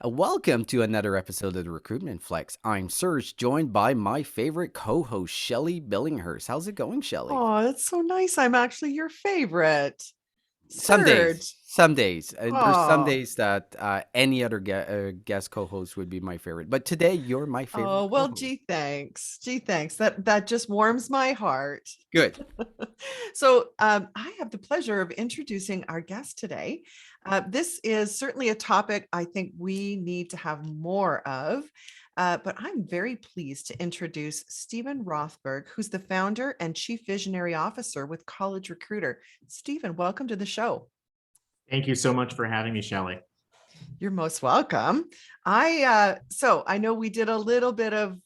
Welcome to another episode of the Recruitment Flex. I'm Serge, joined by my favorite co-host, Shelley Billinghurst. How's it going, Shelley? Oh, that's so nice. I'm actually your favorite. Some days, Serge. some days. There's some Oh, days that any other guest co-host would be my favorite, but today you're my oh, favorite well, co-host. gee, thanks. Gee, thanks. That just warms my heart. Good. I have the pleasure of introducing our guest today. This is certainly a topic I think we need to have more of. But I'm very pleased to introduce Stephen Rothberg, who's the founder and chief visionary officer with College Recruiter. Stephen, welcome to the show. Thank you so much for having me, Shelley. You're most welcome. I know we did a little bit of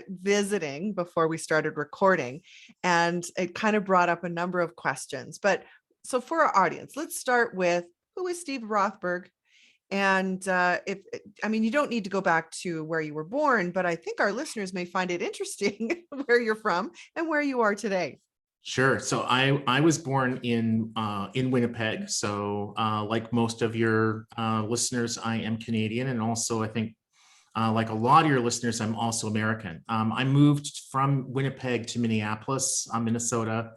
visiting before we started recording, and it kind of brought up a number of questions. But so for our audience, let's start with who is Steve Rothberg? And if I mean, you don't need to go back to where you were born, but I think our listeners may find it interesting where you're from and where you are today. Sure. So I was born in Winnipeg. So like most of your listeners, I am Canadian, and also I think like a lot of your listeners, I'm also American. I moved from Winnipeg to Minneapolis, Minnesota,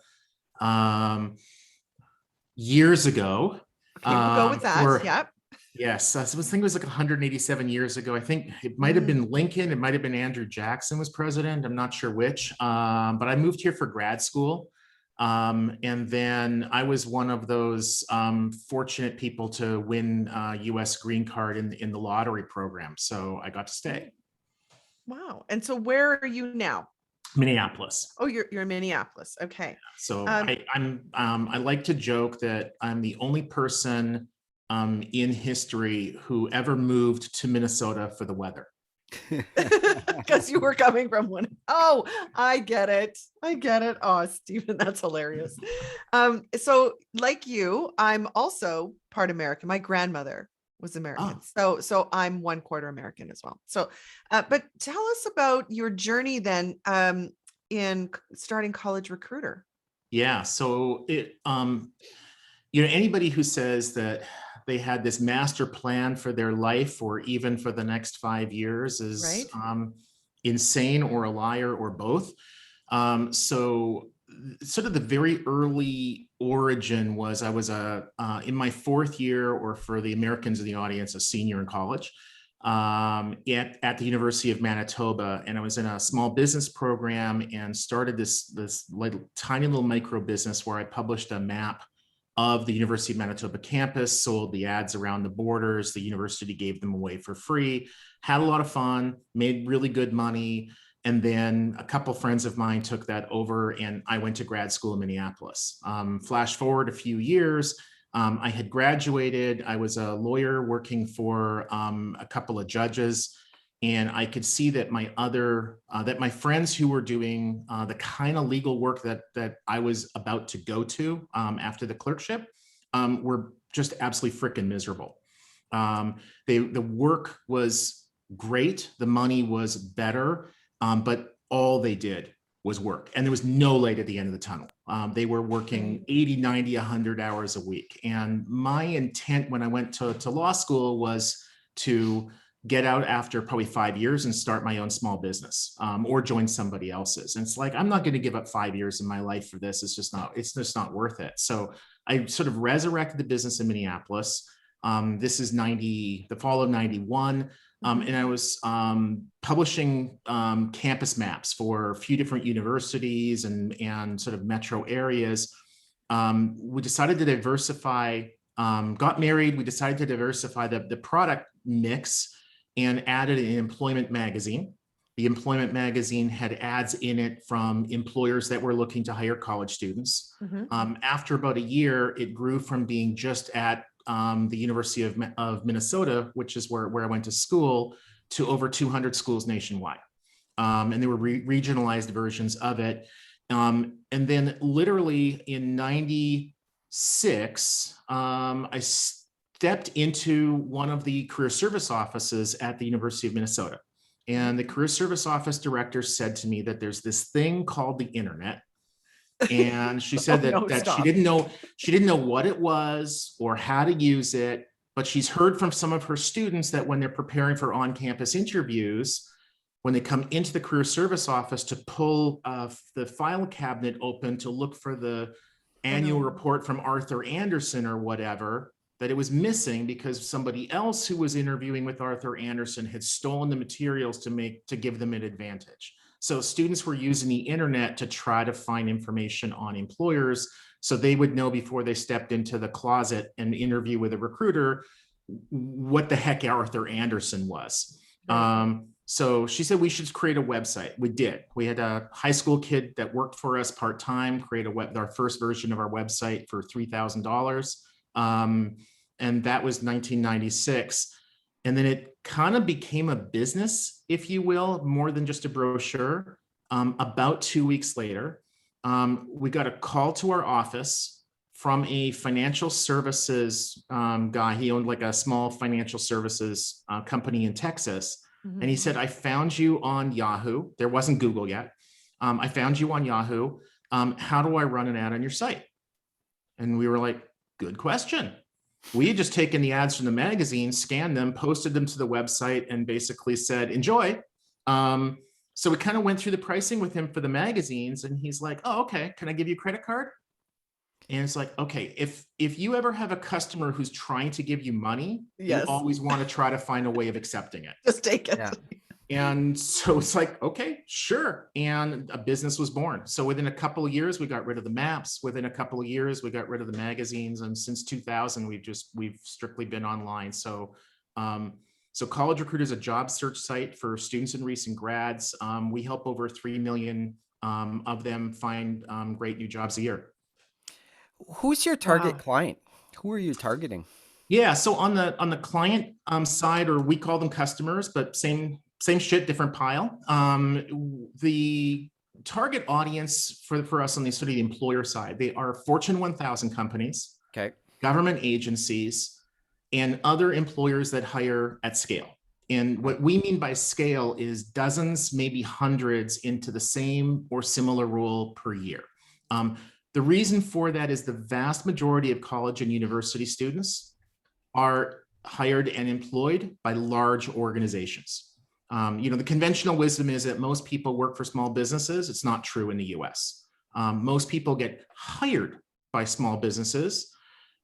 um, years ago. Okay, we'll go with that. For Yep. Yes, I think it was like 187 years ago. I think it might have been Lincoln. It might have been Andrew Jackson was president. I'm not sure which. But I moved here for grad school. And then I was one of those fortunate people to win a U.S. green card in the lottery program. So I got to stay. Wow. And so where are you now? Minneapolis. Oh, you're in Minneapolis. Okay. So Um, I like to joke that I'm the only person in history who ever moved to Minnesota for the weather. because you were coming from one. Oh, I get it. I get it. Oh, Stephen, that's hilarious. So like you, I'm also part American. My grandmother was American. Oh, So I'm 1/4 American as well. But tell us about your journey then in starting College Recruiter. yeah. So anybody who says that they had this master plan for their life or even for the next 5 years is Right? insane or a liar or both. So sort of the very early origin was I was in my fourth year, or for the Americans in the audience, a senior in college at the University of Manitoba, and I was in a small business program and started this tiny little micro business where I published a map of the University of Manitoba campus, sold the ads around the borders. The university gave them away for free, had a lot of fun, made really good money. And then a couple of friends of mine took that over, and I went to grad school in Minneapolis. Flash forward a few years, I had graduated. I was a lawyer working for a couple of judges, and I could see that my friends who were doing the kind of legal work that I was about to go to after the clerkship were just absolutely freaking miserable. The work was great, the money was better, but all they did was work, and there was no light at the end of the tunnel. They were working 80, 90, 100 hours a week. And my intent when I went to law school was to get out after probably 5 years and start my own small business or join somebody else's. And it's like, I'm not going to give up 5 years of my life for this. It's just not worth it. So I sort of resurrected the business in Minneapolis. This is the fall of 91. And I was publishing campus maps for a few different universities and sort of metro areas. We decided to diversify, got married. We decided to diversify the product mix and added an employment magazine. The employment magazine had ads in it from employers that were looking to hire college students. After about a year, it grew from being just at the University of Minnesota, which is where I went to school, to over 200 schools nationwide. And there were regionalized versions of it. And then literally in 96, I stepped into one of the career service offices at the University of Minnesota. And the career service office director said to me that there's this thing called the internet. And she said that she didn't know what it was or how to use it. but she's heard from some of her students that when they're preparing for on-campus interviews, when they come into the career service office to pull the file cabinet open to look for the annual report from Arthur Anderson or whatever, that it was missing because somebody else who was interviewing with Arthur Anderson had stolen the materials to give them an advantage. So students were using the internet to try to find information on employers so they would know before they stepped into the closet and interview with a recruiter what the heck Arthur Anderson was. So she said we should create a website. We did. We had a high school kid that worked for us part-time, create our first version of our website for $3,000. And that was 1996. And then it kind of became a business, if you will, more than just a brochure. About 2 weeks later, we got a call to our office from a financial services guy. He owned like a small financial services company in Texas. And he said, I found you on Yahoo. There wasn't Google yet. I found you on Yahoo. How do I run an ad on your site? And we were like, good question. We had just taken the ads from the magazine, scanned them, posted them to the website, and basically said, enjoy. So we kind of went through the pricing with him for the magazines. And he's like, oh, okay. Can I give you a credit card? And it's like, okay, if you ever have a customer who's trying to give you money, you always want to try to find a way of accepting it. Just take it. Yeah. And so it's like, okay, sure. And a business was born. So within a couple of years, we got rid of the maps. Within a couple of years, we got rid of the magazines. And since 2000, we've strictly been online. So, College Recruiter is a job search site for students and recent grads. We help over 3 million of them find great new jobs a year. Who's your target client? Who are you targeting? Yeah, so on the client side, or we call them customers, but same shit, different pile. The target audience for us on the sort of the employer side, they are Fortune 1000 companies, Okay. government agencies, and other employers that hire at scale. And what we mean by scale is dozens, maybe hundreds into the same or similar role per year. The reason for that is the vast majority of college and university students are hired and employed by large organizations. The conventional wisdom is that most people work for small businesses. It's not true in the US. Most people get hired by small businesses,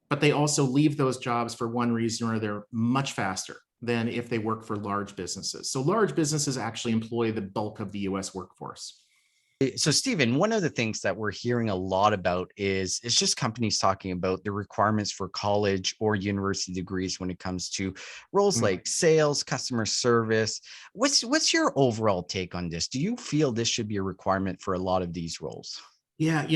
but they also leave those jobs for one reason or they're much faster than if they work for large businesses. So large businesses actually employ the bulk of the US workforce. So, Stephen, one of the things that we're hearing a lot about is it's just companies talking about the requirements for college or university degrees when it comes to roles like sales, customer service. What's your overall take on this? Do you feel this should be a requirement for a lot of these roles? Yeah,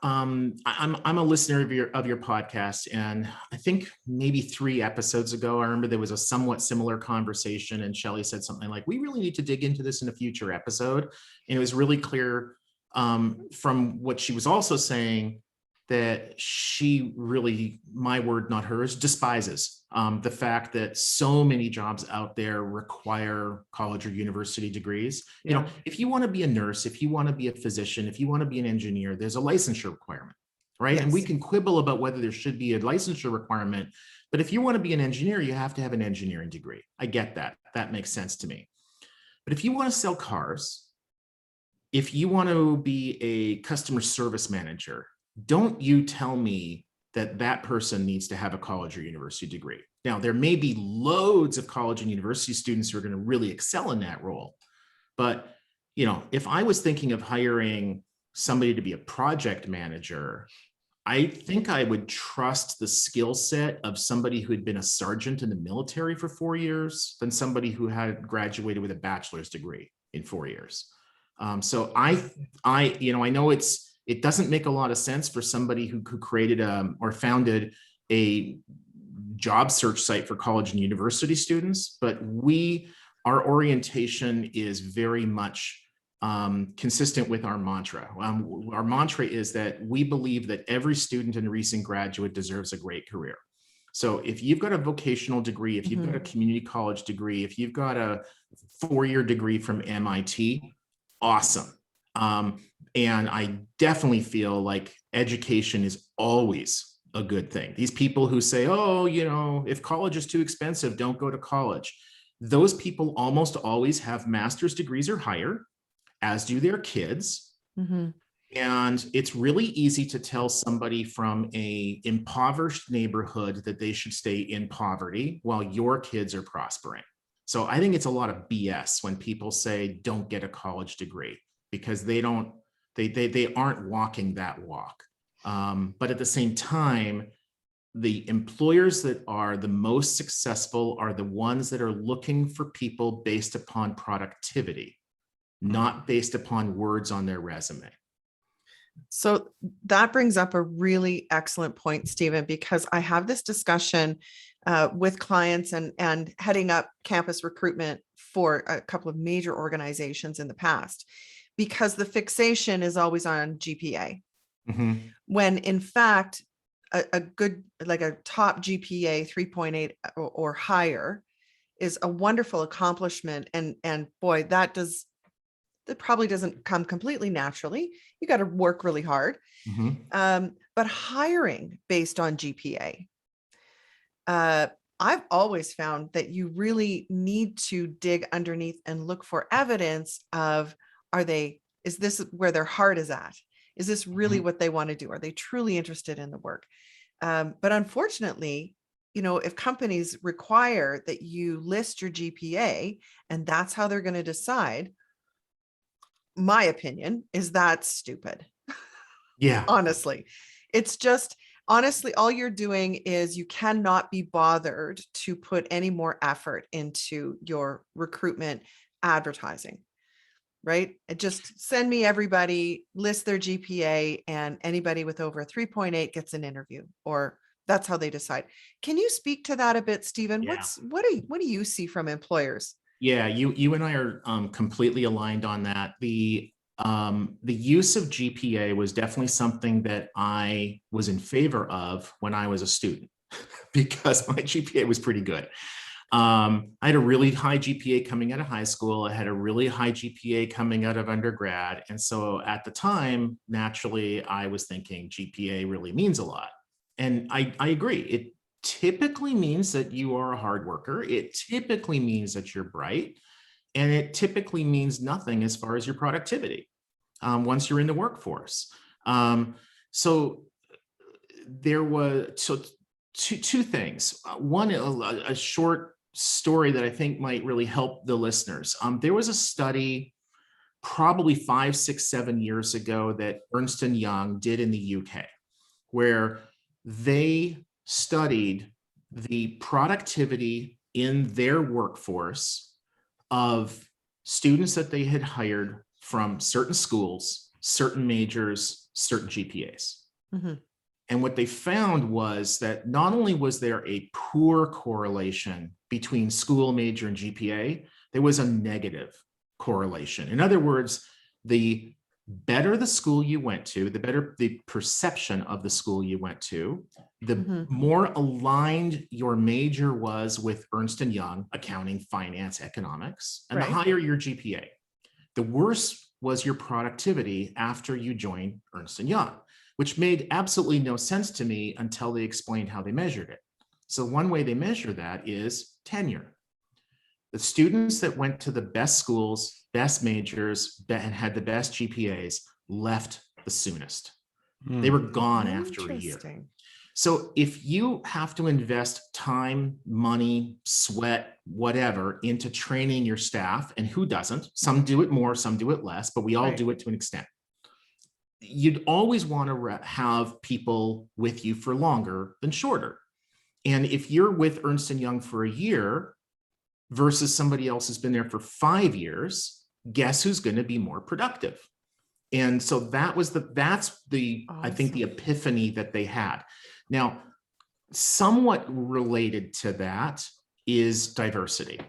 I'm a listener of your podcast, and I think maybe 3 episodes ago, I remember there was a somewhat similar conversation, and Shelley said something like, "We really need to dig into this in a future episode." And it was really clear from what she was also saying that she really, my word, not hers, despises the fact that so many jobs out there require college or university degrees. Yeah. If you want to be a nurse, if you want to be a physician, if you want to be an engineer, there's a licensure requirement, right? Yes. And we can quibble about whether there should be a licensure requirement, but if you want to be an engineer, you have to have an engineering degree. I get that. That makes sense to me. But if you want to sell cars, if you want to be a customer service manager, don't you tell me that person needs to have a college or university degree. Now, there may be loads of college and university students who are going to really excel in that role. But, if I was thinking of hiring somebody to be a project manager, I think I would trust the skill set of somebody who had been a sergeant in the military for 4 years than somebody who had graduated with a bachelor's degree in 4 years. So I know it doesn't make a lot of sense for somebody who created or founded a job search site for college and university students, but our orientation is very much consistent with our mantra. Our mantra is that we believe that every student and recent graduate deserves a great career. So if you've got a vocational degree, if you've got a community college degree, if you've got a 4-year degree from MIT, awesome. And I definitely feel like education is always a good thing. These people who say, oh, you know, if college is too expensive, don't go to college. Those people almost always have master's degrees or higher, as do their kids. Mm-hmm. And it's really easy to tell somebody from a impoverished neighborhood that they should stay in poverty while your kids are prospering. So I think it's a lot of BS when people say don't get a college degree, because they aren't walking that walk. But at the same time, the employers that are the most successful are the ones that are looking for people based upon productivity, not based upon words on their resume. So that brings up a really excellent point, Stephen, because I have this discussion with clients and heading up campus recruitment for a couple of major organizations in the past, because the fixation is always on GPA. Mm-hmm. When in fact, a good, like a top GPA 3.8 or higher is a wonderful accomplishment. And boy, that probably doesn't come completely naturally. You got to work really hard. Mm-hmm. But hiring based on GPA, I've always found that you really need to dig underneath and look for evidence of, is this where their heart is at? Is this really what they want to do? Are they truly interested in the work? But unfortunately, you know, if companies require that you list your GPA and that's how they're going to decide, my opinion is that's stupid. Yeah. Honestly, it's just, honestly, all you're doing is you cannot be bothered to put any more effort into your recruitment advertising, right? And just send me everybody, list their GPA, and anybody with over a 3.8 gets an interview, or that's how they decide. Can you speak to that a bit, Stephen? Yeah. What do you see from employers? Yeah, you and I are completely aligned on that. The use of GPA was definitely something that I was in favor of when I was a student because my GPA was pretty good. I had a really high GPA coming out of high school. I had a really high GPA coming out of undergrad. And so at the time, naturally, I was thinking GPA really means a lot. And I agree. It typically means that you are a hard worker. It typically means that you're bright. And it typically means nothing as far as your productivity once you're in the workforce. So there was two things. One, a short story that I think might really help the listeners. There was a study probably 5, 6, 7 years ago that Ernst & Young did in the UK, where they studied the productivity in their workforce of students that they had hired from certain schools, certain majors, certain GPAs. Mm-hmm. And what they found was that not only was there a poor correlation between school, major, and GPA, there was a negative correlation. In other words, the better the school you went to, the better the perception of the school you went to, the more aligned your major was with Ernst & Young, accounting, finance, economics, and the higher your GPA. The worse was your productivity after you joined Ernst & Young, which made absolutely no sense to me until they explained how they measured it. So one way they measure that is tenure. The students that went to the best schools, best majors, and had the best GPAs left the soonest. They were gone after a year. So if you have to invest time, money, sweat, whatever into training your staff, and who doesn't? Some do it more, some do it less, but we all do it to an extent. You'd always want to have people with you for longer than shorter. And if you're with Ernst & Young for a year versus somebody else who's been there for 5 years, guess who's going to be more productive? And so that's the awesome. I think the epiphany that they had. Now, somewhat related to that is diversity.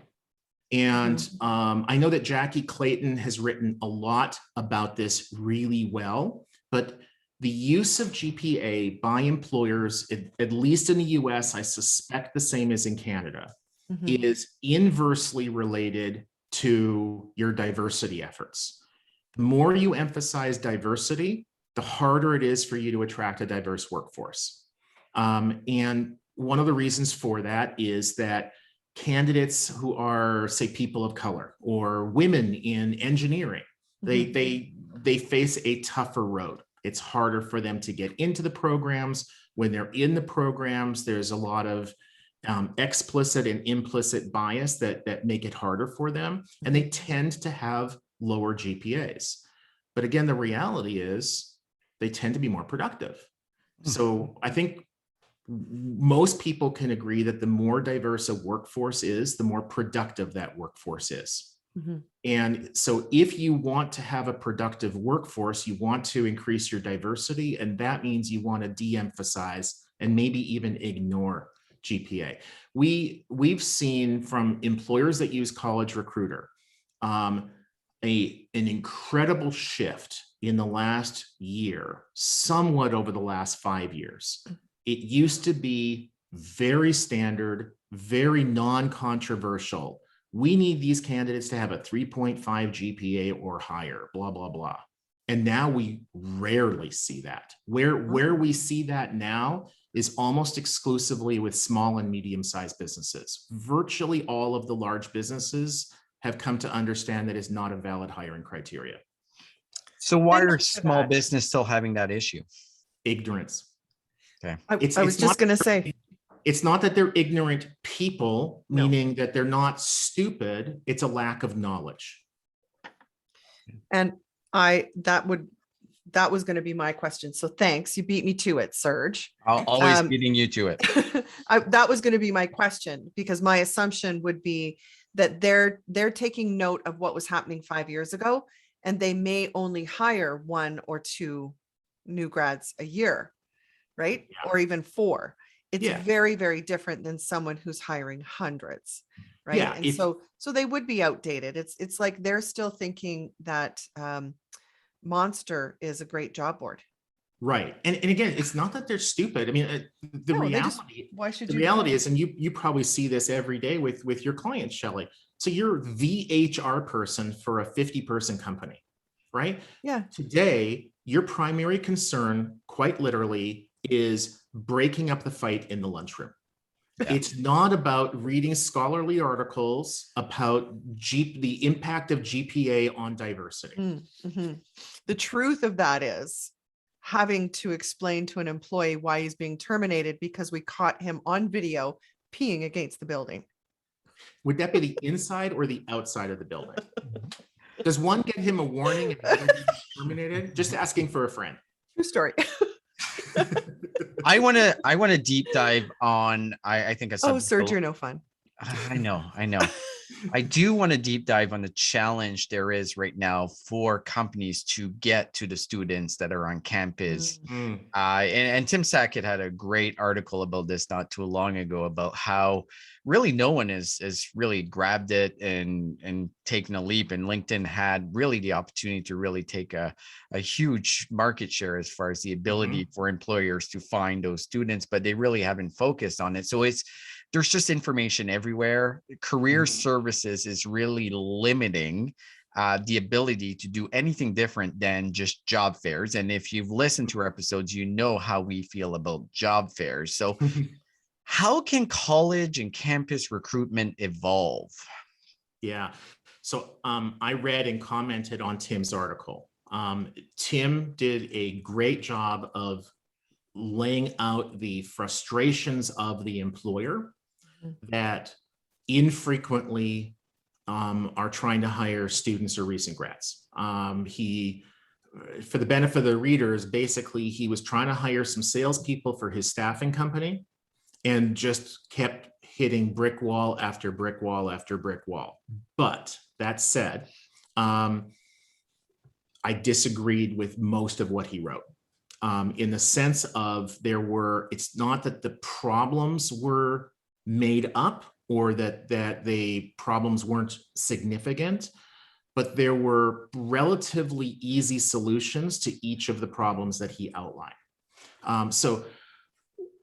And I know that Jackie Clayton has written a lot about this really well, but the use of GPA by employers, at least in the US, I suspect the same as in Canada, is inversely related to your diversity efforts. The more you emphasize diversity, the harder it is for you to attract a diverse workforce. And one of the reasons for that is that candidates who are, say, people of color or women in engineering, they face a tougher road. It's harder for them to get into the programs. When they're in the programs, there's a lot of explicit and implicit bias that make it harder for them, and they tend to have lower GPAs. But again, the reality is they tend to be more productive. So I think most people can agree that the more diverse a workforce is, the more productive that workforce is. And so if you want to have a productive workforce, you want to increase your diversity, and that means you want to de-emphasize and maybe even ignore GPA. We've seen from employers that use College Recruiter an incredible shift in the last year, somewhat over the last 5 years. It used to be very standard, very non-controversial. We need these candidates to have a 3.5 GPA or higher, blah, blah, blah. And now we rarely see that. Where we see that now is almost exclusively with small and medium-sized businesses. Virtually all of the large businesses have come to understand that is not a valid hiring criteria. So why are small business still having that issue? Ignorance. Okay. I was just going to say, it's not that they're ignorant people, meaning that they're not stupid. It's a lack of knowledge. And that was going to be my question. So thanks. You beat me to it, Serge. I'll always beating you to it. That was going to be my question, because my assumption would be that they're taking note of what was happening 5 years ago, and they may only hire 1 or 2 new grads a year, right? Yeah. Or even 4. It's very, very different than someone who's hiring hundreds, right? Yeah, and so they would be outdated. It's like they're still thinking that Monster is a great job board. Right. And again, it's not that they're stupid. I mean, the reality is, and you probably see this every day with your clients, Shelley. So you're the HR person for a 50-person company, right? Yeah. Today, your primary concern, quite literally, is breaking up the fight in the lunchroom. Yeah. It's not about reading scholarly articles about the impact of GPA on diversity. Mm-hmm. The truth of that is having to explain to an employee why he's being terminated because we caught him on video peeing against the building. Would that be the inside or the outside of the building? Does one get him a warning if he's terminated? Just asking for a friend. True story. I want to deep dive on, I think. Serge, you're no fun. I know. I do want to deep dive on the challenge there is right now for companies to get to the students that are on campus. And Tim Sackett had a great article about this not too long ago about how really no one is really grabbed it and taken a leap. And LinkedIn had really the opportunity to really take a huge market share as far as the ability for employers to find those students, but they really haven't focused on it. So there's just information everywhere. Career services is really limiting the ability to do anything different than just job fairs. And if you've listened to our episodes, you know how we feel about job fairs. So how can college and campus recruitment evolve? Yeah. So I read and commented on Tim's article. Tim did a great job of laying out the frustrations of the employer that infrequently are trying to hire students or recent grads. He, for the benefit of the readers, basically he was trying to hire some salespeople for his staffing company and just kept hitting brick wall after brick wall after brick wall. But that said, I disagreed with most of what he wrote. In the sense of it's not that the problems were made up or that the problems weren't significant, but there were relatively easy solutions to each of the problems that he outlined. So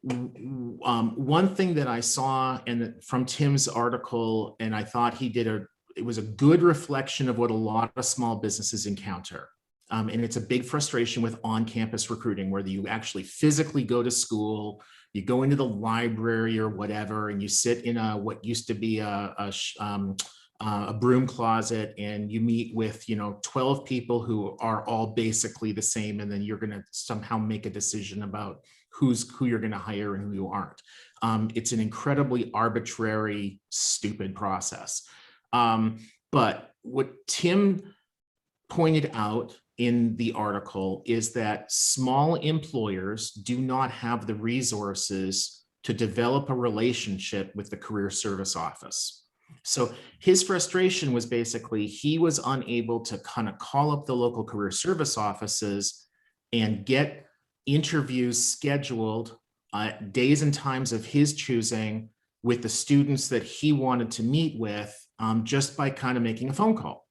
one thing that I saw from Tim's article, and I thought it was a good reflection of what a lot of small businesses encounter. And it's a big frustration with on-campus recruiting, where you actually physically go to school, you go into the library or whatever, and you sit in what used to be a broom closet, and you meet with 12 people who are all basically the same, and then you're going to somehow make a decision about who you're going to hire and who you aren't. It's an incredibly arbitrary, stupid process. But what Tim pointed out in the article is that small employers do not have the resources to develop a relationship with the career service office. So his frustration was basically he was unable to kind of call up the local career service offices and get interviews scheduled days and times of his choosing with the students that he wanted to meet with, just by kind of making a phone call.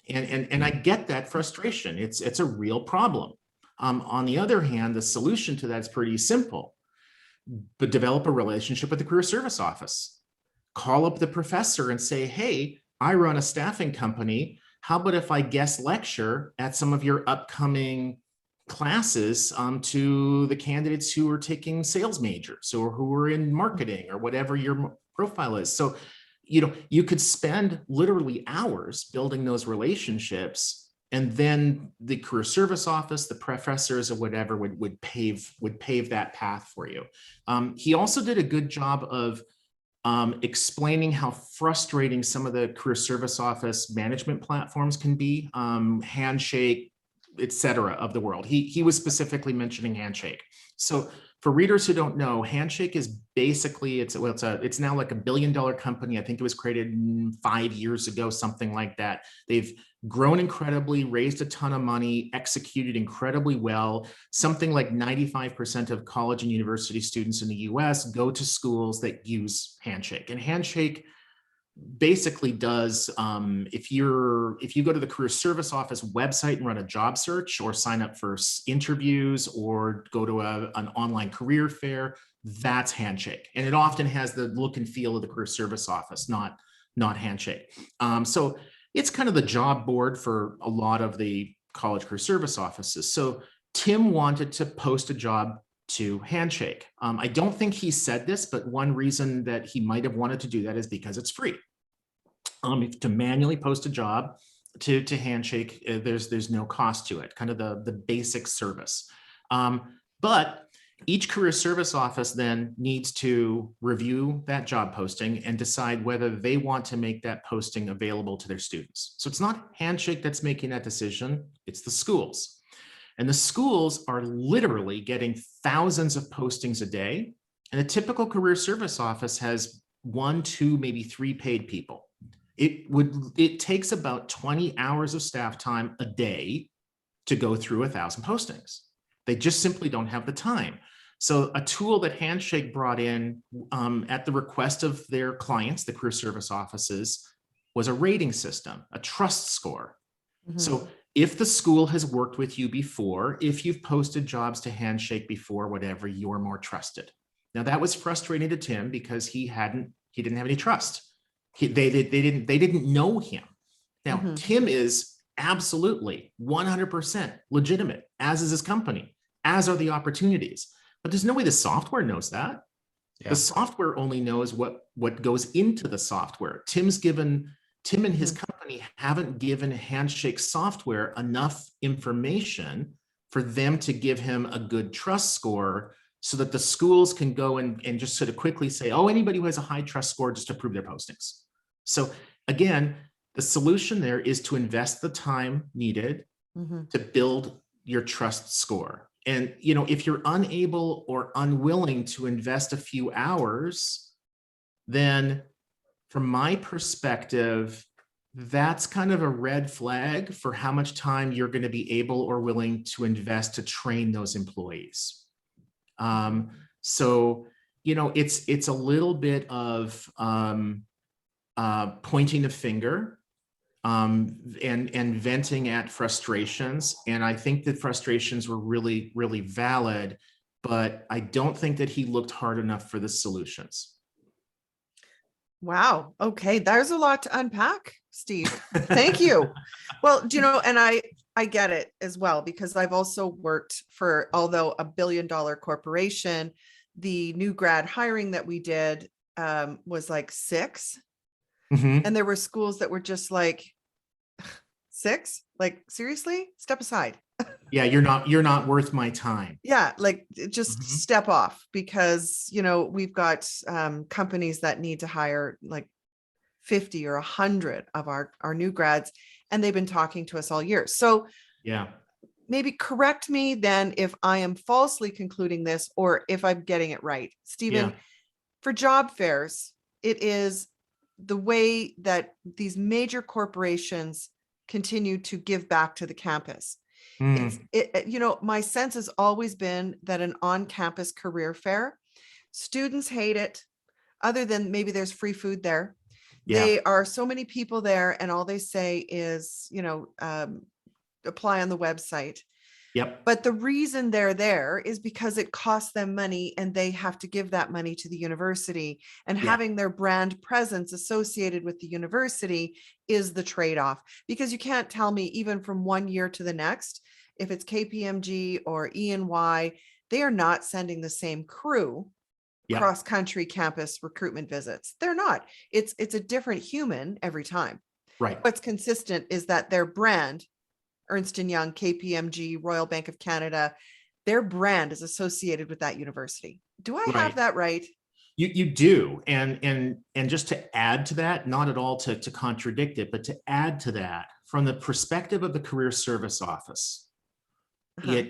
And I get that frustration. It's a real problem. On the other hand, the solution to that is pretty simple. But develop a relationship with the career service office. Call up the professor and say, hey, I run a staffing company. How about if I guest lecture at some of your upcoming classes to the candidates who are taking sales majors or who are in marketing or whatever your profile is. So, you could spend literally hours building those relationships, and then the career service office, the professors or whatever would pave that path for you. He also did a good job of explaining how frustrating some of the career service office management platforms can be, Handshake, etc. of the world. He was specifically mentioning Handshake. So for readers who don't know, Handshake is basically, it's now like $1 billion company. I think it was created 5 years ago, something like that. They've grown incredibly, raised a ton of money, executed incredibly well. Something like 95% of college and university students in the US go to schools that use Handshake. And Handshake basically does, if you go to the career service office website and run a job search or sign up for interviews or go to an online career fair, that's Handshake. And it often has the look and feel of the career service office, not Handshake. So it's kind of the job board for a lot of the college career service offices. So Tim wanted to post a job to Handshake. I don't think he said this, but one reason that he might have wanted to do that is because it's free. To manually post a job to Handshake, there's no cost to it, kind of the basic service. But each career service office then needs to review that job posting and decide whether they want to make that posting available to their students. So it's not Handshake that's making that decision, it's the schools. And the schools are literally getting thousands of postings a day. And a typical career service office has 1, 2, maybe 3 paid people. It takes about 20 hours of staff time a day to go through 1,000 postings. They just simply don't have the time. So a tool that Handshake brought in at the request of their clients, the career service offices, was a rating system, a trust score. Mm-hmm. So if the school has worked with you before, if you've posted jobs to Handshake before, whatever, you're more trusted. Now that was frustrating to Tim because he didn't have any trust. They didn't know him. Now, mm-hmm. Tim is absolutely 100% legitimate, as is his company, as are the opportunities. But there's no way the software knows that. Yeah. The software only knows what goes into the software. Tim and his company haven't given Handshake software enough information for them to give him a good trust score so that the schools can go and just sort of quickly say, oh, anybody who has a high trust score, just approve their postings. So again, the solution there is to invest the time needed to build your trust score. And, if you're unable or unwilling to invest a few hours, then from my perspective, that's kind of a red flag for how much time you're going to be able or willing to invest to train those employees. So, it's a little bit of pointing a finger and venting at frustrations. And I think that frustrations were really, really valid, but I don't think that he looked hard enough for the solutions. Wow. Okay. There's a lot to unpack, Steve. Thank you. Well, and I get it as well, because I've also worked for, although $1 billion corporation, the new grad hiring that we did was like 6. Mhm. And there were schools that were just like 6, like, seriously, step aside. Yeah, you're not worth my time. Yeah, like just Mhm. step off, because, you know, we've got companies that need to hire like 50 or 100 of our new grads, and they've been talking to us all year. So Yeah. maybe correct me then if I am falsely concluding this, or if I'm getting it right. Stephen, Yeah. for job fairs, it is the way that these major corporations continue to give back to the campus. Mm. You know, my sense has always been that an on-campus career fair, students hate it, other than maybe there's free food there. Yeah. They are so many people there, and all they say is, you know, apply on the website. Yep. But the reason they're there is because it costs them money, and they have to give that money to the university, and Yeah. having their brand presence associated with the university is the trade-off. Because you can't tell me, even from one year to the next, if it's KPMG or E&Y, they are not sending the same crew Yep. cross-country campus recruitment visits. They're not. It's a different human every time. Right. What's consistent is that their brand, Ernst & Young, KPMG, Royal Bank of Canada, their brand is associated with that university. Do I Right. have that right? You do. And just to add to that, not at all to contradict it, but to add to that, from the perspective of the career service office, Uh-huh.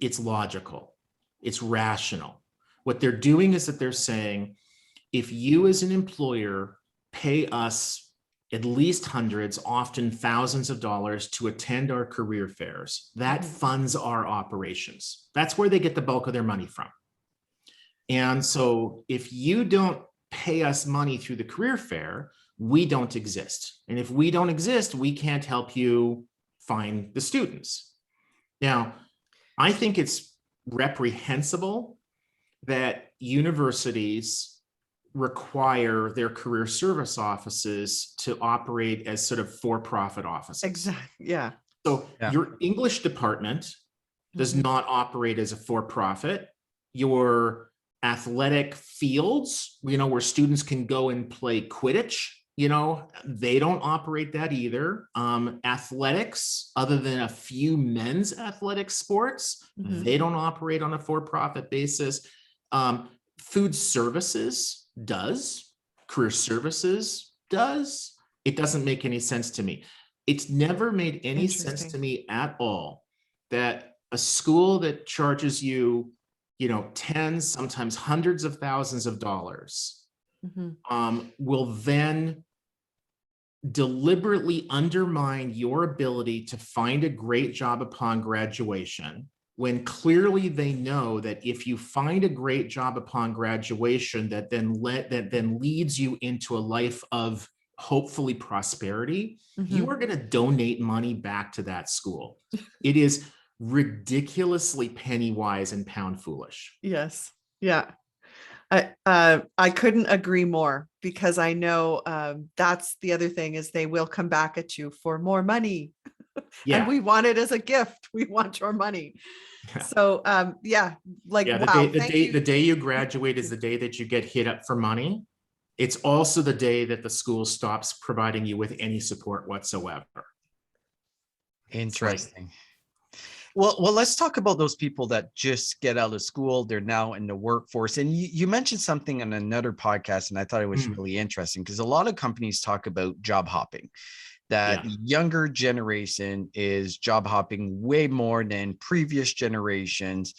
it's logical, it's rational. What they're doing is that they're saying, if you as an employer pay us at least hundreds, often thousands of dollars to attend our career fairs, that funds our operations. That's where they get the bulk of their money from. And so if you don't pay us money through the career fair, we don't exist. And if we don't exist, we can't help you find the students. Now, I think it's reprehensible that universities require their career service offices to operate as sort of for-profit offices. Exactly. Yeah. So Yeah. your English department does Mhm. not operate as a for-profit. Your athletic fields, you know, where students can go and play Quidditch, you know, they don't operate that either. Athletics, other than a few men's athletic sports, Mhm. they don't operate on a for-profit basis. Food services does, career services does. It doesn't make any sense to me. It's never made any sense to Interesting. me at all that a school that charges you, you know, tens, sometimes hundreds of thousands of dollars, Mhm. will then deliberately undermine your ability to find a great job upon graduation, when clearly they know that if you find a great job upon graduation that then leads you into a life of hopefully prosperity, you Mhm. are going to donate money back to that school. It is ridiculously penny wise and pound foolish. Yes. Yeah. I couldn't agree more, because I know that's the other thing, is they will come back at you for more money. And Yeah. we want it as a gift. We want your money. Yeah. So yeah, like, Yeah, wow, thank you. the day you graduate is the day that you get hit up for money. It's also the day that the school stops providing you with any support whatsoever. Interesting. Well, let's talk about those people that just get out of school. They're now in the workforce. And you mentioned something on another podcast, and I thought it was really interesting, because a lot of companies talk about job hopping, that the younger generation is job hopping way more than previous generations.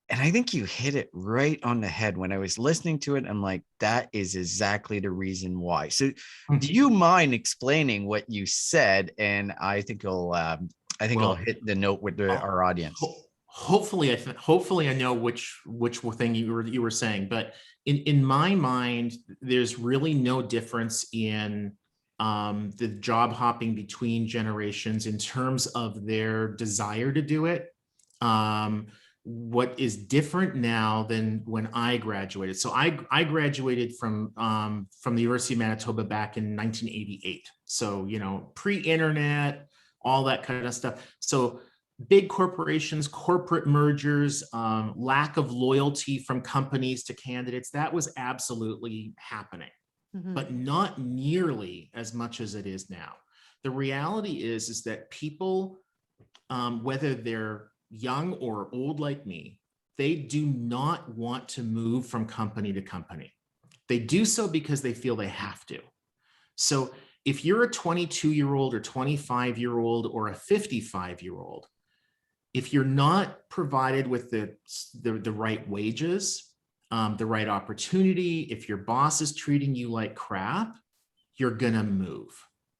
And I think you hit it right on the head. When I was listening to it, I'm like, that is exactly the reason why. So do you mind explaining what you said? And I think it'll hit the note with our audience. Hopefully I know which thing you were saying, but in my mind, there's really no difference in the job hopping between generations in terms of their desire to do it. What is different now than when I graduated? So I graduated from the University of Manitoba back in 1988. So, you know, pre-internet, all that kind of stuff. So big corporations, corporate mergers, lack of loyalty from companies to candidates, that was absolutely happening, but not nearly as much as it is now. The reality is that people, whether they're young or old like me, they do not want to move from company to company. They do so because they feel they have to. So if you're a 22-year-old or 25-year-old or a 55-year-old, if you're not provided with the right wages, the right opportunity, if your boss is treating you like crap, you're gonna move.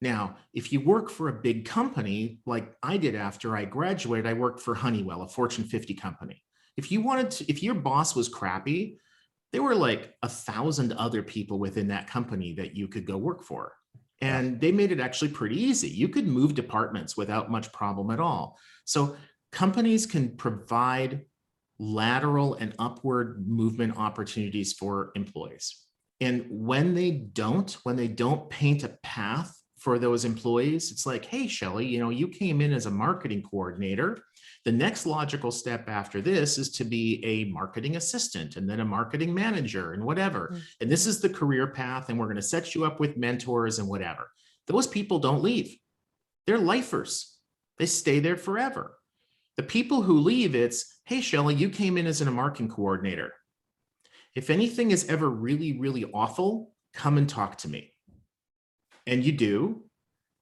Now, if you work for a big company, like I did after I graduated, I worked for Honeywell, a Fortune 50 company. If your boss was crappy, there were like 1,000 other people within that company that you could go work for. And they made it actually pretty easy. You could move departments without much problem at all. So companies can provide lateral and upward movement opportunities for employees. And when they don't paint a path for those employees, it's like, hey, Shelley, you came in as a marketing coordinator. The next logical step after this is to be a marketing assistant and then a marketing manager and whatever. And this is the career path, and we're going to set you up with mentors and whatever. Those people don't leave. They're lifers. They stay there forever. The people who leave, it's, hey, Shelley, you came in as a marketing coordinator. If anything is ever really, really awful, come and talk to me. And you do.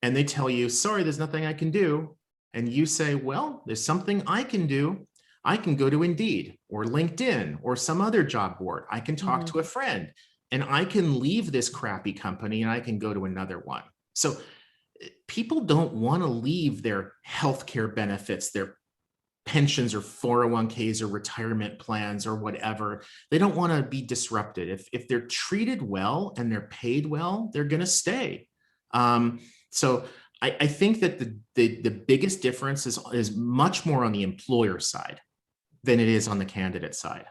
And they tell you, sorry, there's nothing I can do. And you say, well, there's something I can do. I can go to Indeed or LinkedIn or some other job board. I can talk to a friend, and I can leave this crappy company and I can go to another one. So people don't want to leave their healthcare benefits, their pensions or 401ks or retirement plans or whatever. They don't want to be disrupted. If they're treated well and they're paid well, they're going to stay. So I think that the biggest difference is much more on the employer side than it is on the candidate side.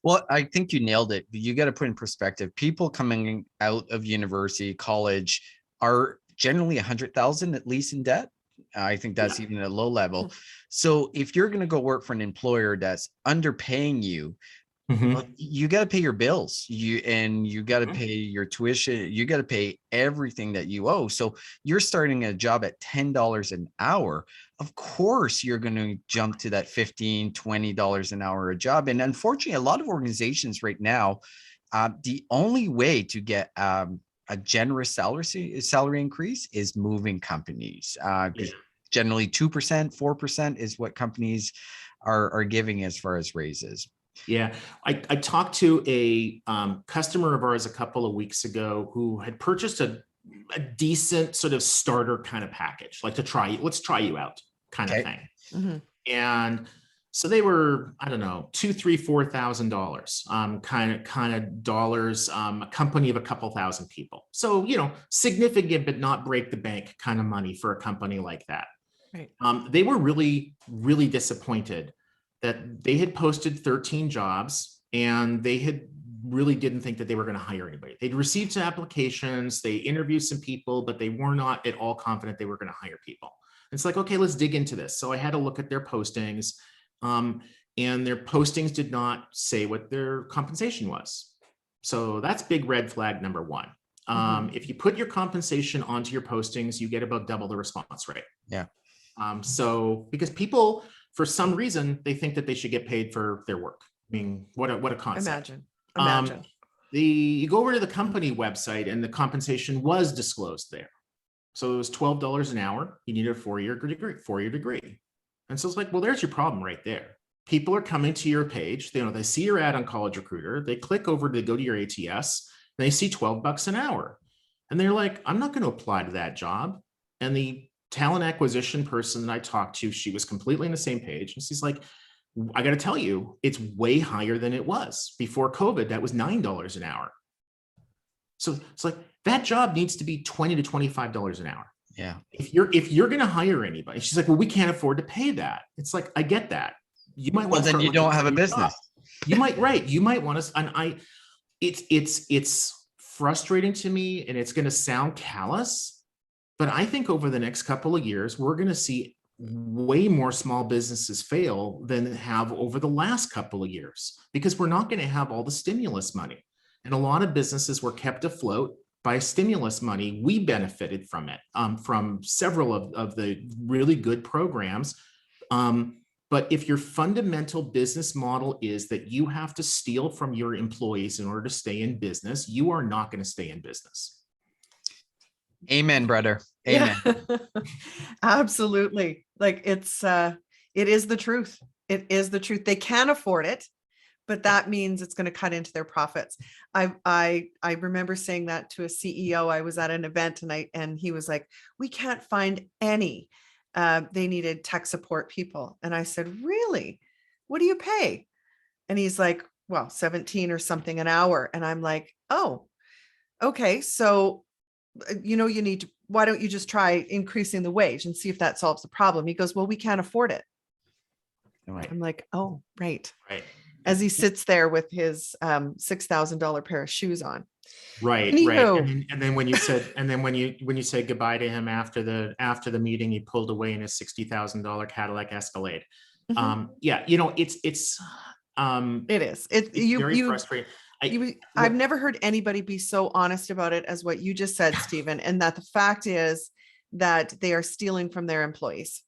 Well, I think you nailed it. You got to put in perspective, people coming out of university, college are generally 100,000 at least in debt. I think that's even at a low level. So if you're going to go work for an employer that's underpaying you, well, you got to pay your bills, you got to pay your tuition, you got to pay everything that you owe. So you're starting a job at $10 an hour. Of course, you're going to jump to that $15, $20 an hour a job. And unfortunately, a lot of organizations right now, the only way to get a generous salary increase is moving companies. Generally 2%, 4% is what companies are giving as far as raises. Yeah, I talked to a customer of ours a couple of weeks ago who had purchased a decent sort of starter kind of package, like let's try you out kind of thing. And so they were, I don't know, $2,000, $3,000, $4,000 kind of dollars, a company of a couple thousand people. So, significant, but not break the bank kind of money for a company like that. Right. They were really, really disappointed that they had posted 13 jobs and they had really didn't think that they were going to hire anybody. They'd received some applications, they interviewed some people, but they were not at all confident they were going to hire people. It's like, okay, let's dig into this. So I had to look at their postings, and their postings did not say what their compensation was. So that's big red flag number one. If you put your compensation onto your postings, you get about double the response rate. Yeah. So because people, for some reason, they think that they should get paid for their work. I mean, what a concept. Imagine. You go over to the company website and the compensation was disclosed there. So it was $12 an hour. You needed a four-year degree. And so it's like, well, there's your problem right there. People are coming to your page. They see your ad on College Recruiter. They click over to go to your ATS. And they see $12 an hour. And they're like, I'm not going to apply to that job. And the talent acquisition person that I talked to, she was completely on the same page. And she's like, I got to tell you, it's way higher than it was before COVID. That was $9 an hour. So it's like that job needs to be $20 to $25 an hour. Yeah. If you're going to hire anybody, she's like, well, we can't afford to pay that. It's like, I get that. You might want to then you don't have a business. You might, right. You might want to, and it's frustrating to me, and it's going to sound callous, but I think over the next couple of years, we're going to see way more small businesses fail than have over the last couple of years, because we're not going to have all the stimulus money. And a lot of businesses were kept afloat by stimulus money. We benefited from it, from several of the really good programs. But if your fundamental business model is that you have to steal from your employees in order to stay in business, you are not going to stay in business. Amen, brother. Amen. Yeah. Absolutely. Like it is the truth. It is the truth. They can afford it, but that means it's going to cut into their profits. I remember saying that to a CEO. I was at an event and he was like, we can't find any. They needed tech support people. And I said, really? What do you pay? And he's like, well, 17 or something an hour. And I'm like, oh, okay. So, why don't you just try increasing the wage and see if that solves the problem? He goes, well, we can't afford it. Right. I'm like, oh, right. Right. As he sits there with his $6,000 pair of shoes on. Right. Anywho. Right. And then when you said goodbye to him after the meeting, he pulled away in a $60,000 Cadillac Escalade. Mhm. Yeah, it is. It's very frustrating. I've never heard anybody be so honest about it as what you just said, Stephen, and that the fact is that they are stealing from their employees.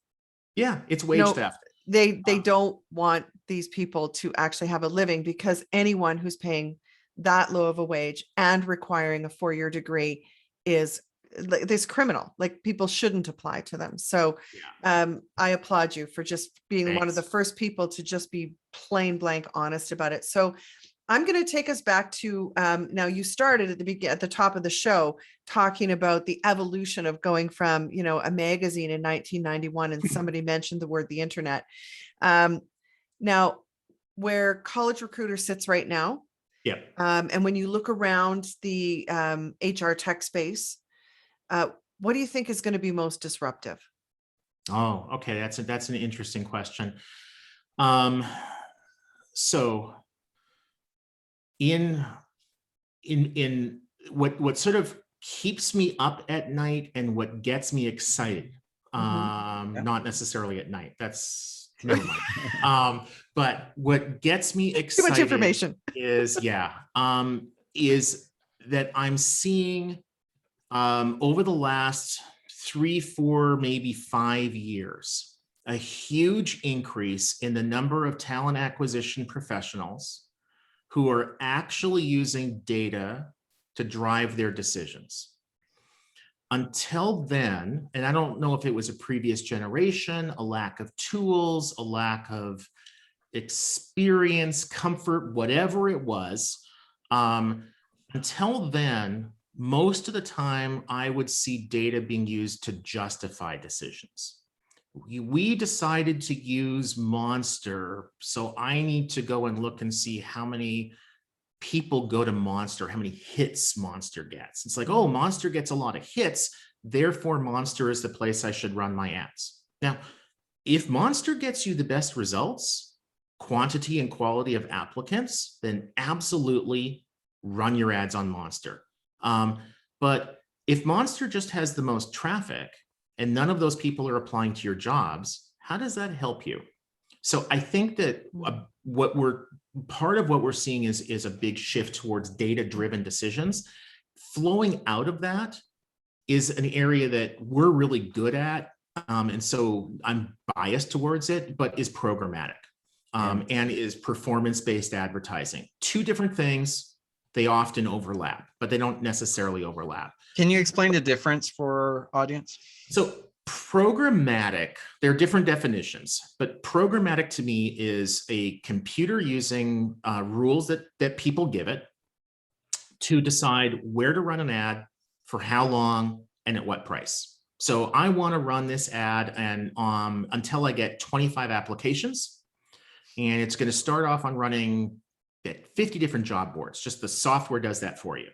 Yeah, it's wage theft. They don't want these people to actually have a living, because anyone who's paying that low of a wage and requiring a 4-year degree is this criminal. Like, people shouldn't apply to them. So I applaud you for just being one of the first people to just be plain blank honest about it. So I'm going to take us back to now. You started at the top of the show talking about the evolution of going from, a magazine in 1991, and somebody mentioned the word the internet. Now, where College Recruiter sits right now, and when you look around the HR tech space, what do you think is going to be most disruptive? Oh, okay, that's an interesting question. So in what sort of keeps me up at night and what gets me excited, not necessarily at night, that's never mind. But what gets me excited, too much information, is that I'm seeing over the last 3, 4, maybe 5 years, a huge increase in the number of talent acquisition professionals who are actually using data to drive their decisions. Until then, and I don't know if it was a previous generation, a lack of tools, a lack of experience, comfort, whatever it was, until then, most of the time I would see data being used to justify decisions. We decided to use Monster, so I need to go and look and see how many people go to Monster, how many hits Monster gets. It's like, oh, Monster gets a lot of hits, therefore Monster is the place I should run my ads. Now, if Monster gets you the best results, quantity and quality of applicants, then absolutely run your ads on Monster. But if Monster just has the most traffic and none of those people are applying to your jobs, how does that help you? So I think that part of what we're seeing is a big shift towards data-driven decisions. Flowing out of that is an area that we're really good at, and so I'm biased towards it, but is programmatic and is performance-based advertising. Two different things. They often overlap, but they don't necessarily overlap. Can you explain the difference for our audience? So programmatic, there are different definitions, but programmatic to me is a computer using rules that people give it to decide where to run an ad, for how long, and at what price. So I want to run this ad and until I get 25 applications, and it's going to start off on running 50 different job boards. Just the software does that for you.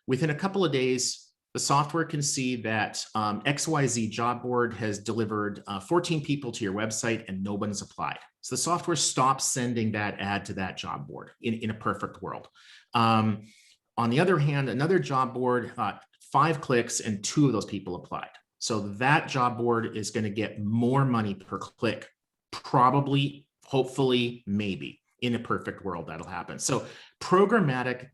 Within a couple of days, the software can see that XYZ job board has delivered 14 people to your website and no one's applied. So the software stops sending that ad to that job board in a perfect world. On the other hand, another job board, 5 clicks and 2 of those people applied. So that job board is going to get more money per click, probably, hopefully, maybe. In a perfect world, that'll happen. So programmatic,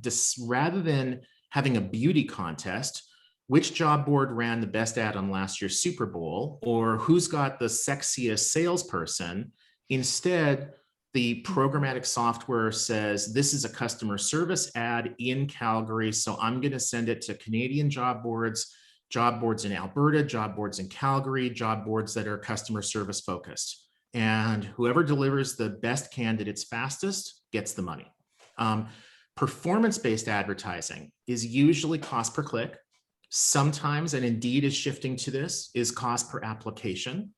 rather than having a beauty contest, which job board ran the best ad on last year's Super Bowl, or who's got the sexiest salesperson, instead, the programmatic software says, this is a customer service ad in Calgary, so I'm going to send it to Canadian job boards in Alberta, job boards in Calgary, job boards that are customer service focused. And whoever delivers the best candidates fastest gets the money. Performance-based advertising is usually cost per click. Sometimes, and Indeed is shifting to this, is cost per application.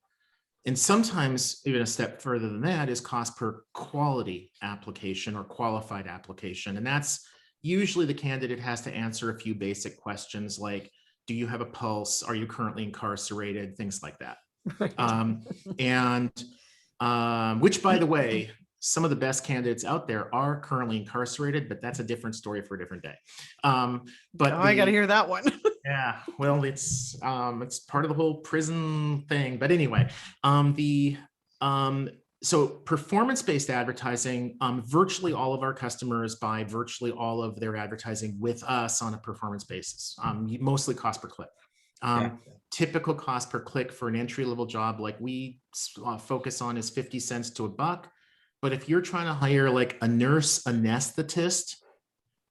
And sometimes, even a step further than that, is cost per quality application or qualified application. And that's usually the candidate has to answer a few basic questions like, do you have a pulse? Are you currently incarcerated? Things like that. Which, by the way, some of the best candidates out there are currently incarcerated, but that's a different story for a different day. But I got to hear that one. Yeah, well, it's part of the whole prison thing. But anyway, so performance-based advertising, virtually all of our customers buy virtually all of their advertising with us on a performance basis, mostly cost per click. Typical cost per click for an entry-level job like we focus on is 50 cents to $1. But if you're trying to hire like a nurse anesthetist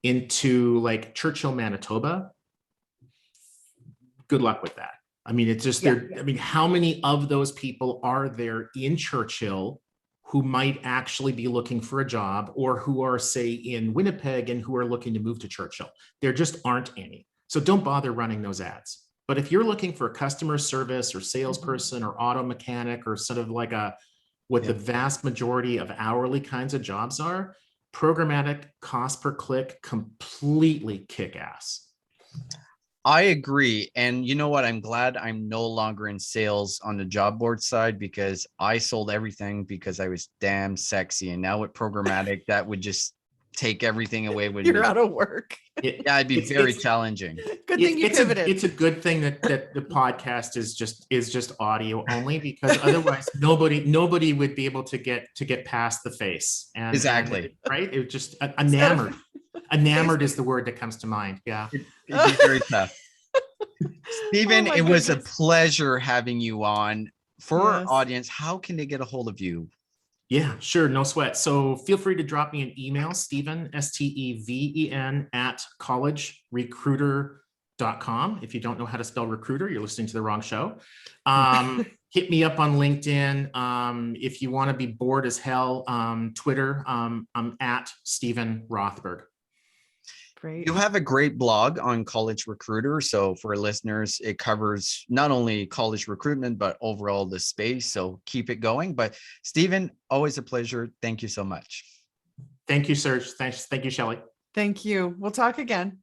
into like Churchill, Manitoba, good luck with that. I mean, it's just I mean, how many of those people are there in Churchill who might actually be looking for a job, or who are, say, in Winnipeg and who are looking to move to Churchill? There just aren't any. So don't bother running those ads. But if you're looking for a customer service or salesperson or auto mechanic, or sort of like what the vast majority of hourly kinds of jobs are, programmatic cost per click completely kick ass. I agree. And you know what? I'm glad I'm no longer in sales on the job board side, because I sold everything because I was damn sexy. And now with programmatic, that would just take everything away with You're me. out of work. Yeah, it'd be very challenging. Good thing you pivoted. It's a good thing that the podcast is just audio only, because otherwise nobody would be able to get past the face. And Exactly. Right? It just enamored. Enamored is the word that comes to mind. Yeah. It'd be very tough. Stephen, it was a pleasure having you on. For our audience, how can they get a hold of you? Yeah, sure. No sweat. So feel free to drop me an email, Steven, STEVEN @collegerecruiter.com. If you don't know how to spell recruiter, you're listening to the wrong show. Hit me up on LinkedIn. If you want to be bored as hell, Twitter, I'm at Steven Rothberg. Great. You have a great blog on College Recruiter. So for listeners, it covers not only college recruitment, but overall the space. So keep it going. But Stephen, always a pleasure. Thank you so much. Thank you, Serge. Thank you, Shelley. Thank you. We'll talk again.